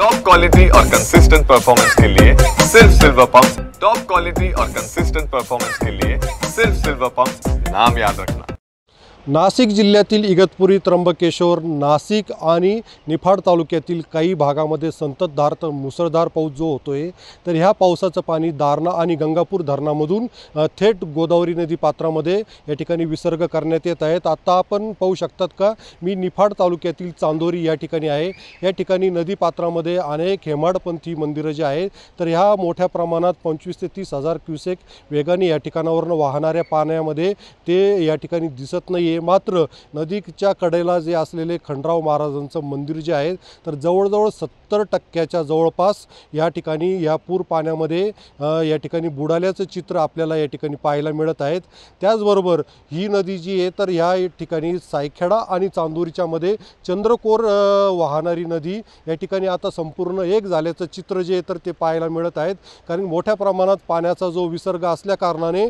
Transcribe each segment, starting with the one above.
Top quality और consistent performance के लिए सिर्फ सिल्वर पंप। टॉप क्वालिटी और कंसिस्टेंट परफॉर्मेंस के लिए सिर्फ सिल्वर पंप, नाम याद रखना। नाशिक जिल्ह्यातील इगतपुरी, त्र्यंबकेश्वर, नाशिक आणि निफाड तालुक्यातील काही भागामध्ये संततधार तर मुसळधार पाऊस जो होतोय, तर ह्या पावसाचं पाणी दारणा आणि गंगापूर धरणामधून थेट गोदावरी नदी पात्रामध्ये या ठिकाणी विसर्ग करण्यात येत आहेत। आता आपण पाहू शकतात का, मी निफाड तालुक्यातील चांदोरी या ठिकाणी आहे। या ठिकाणी नदी पात्रामध्ये अनेक हेमाडपंथी मंदिरं जी आहेत, तर ह्या मोठ्या प्रमाणात 25 ते 30 हजार क्युसेक वेगाने या ठिकाणावरून वाहणाऱ्या पाण्यामध्ये ते या ठिकाणी दिसत नाही। मात्र नदीच्या कडेला जे असलेले खंडराव महाराजांचं मंदिर जे आहे, तर जवळजवळ 70% जवळपास या ठिकाणी या पूर पाण्यामध्ये या ठिकाणी बुडाल्याचं चित्र आपल्याला या ठिकाणी पाहायला मिळत आहेत। त्याचबरोबर ही नदी जी आहे, तर या ठिकाणी सायखेडा आणि चांदोरीच्या मध्ये चंद्रकोर वाहणारी नदी या ठिकाणी आता संपूर्ण एक झाल्याचं चित्र जे आहे, तर ते पाहायला मिळत आहेत। कारण मोठ्या प्रमाणात पाण्याचा जो विसर्ग असल्या कारणाने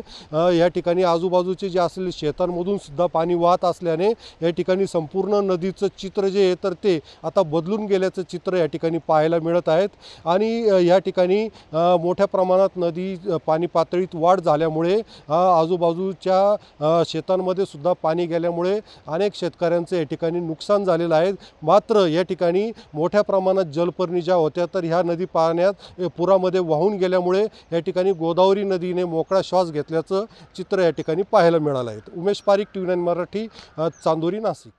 या ठिकाणी आजूबाजूचे जे असलेले शेतांमधून सुद्धा पाणी वाहत असल्याने या ठिकाणी संपूर्ण नदीचं चित्र जे आहे, तर ते आता बदलून गेल्याचं चित्र या ठिकाणी पाहायला मिळत आहेत। आणि या ठिकाणी मोठ्या प्रमाणात नदी पाणी पातळीत वाढ झाल्यामुळे आजूबाजूच्या शेतांमध्ये सुद्धा पाणी गेल्यामुळे अनेक शेतकऱ्यांचे या ठिकाणी नुकसान झालेलं आहे। मात्र या ठिकाणी मोठ्या प्रमाणात जलपर्णी ज्या होत्या, तर ह्या नदी पाण्यात पुरामध्ये वाहून गेल्यामुळे या ठिकाणी गोदावरी नदीने मोकळा श्वास घेतल्याचं चित्र या ठिकाणी पाहायला मिळालं आहे। उमेश पारिक, TV9 मराठी, चांदोरी, नाशिक।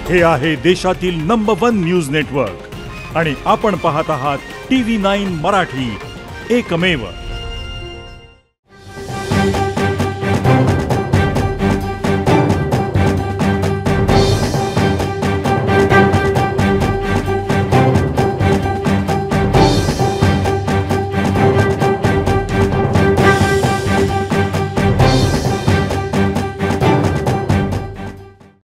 हे आहे देशातील नंबर 1 न्यूज नेटवर्क आणि आपण पाहत आहात TV9 मराठी, एकमेव।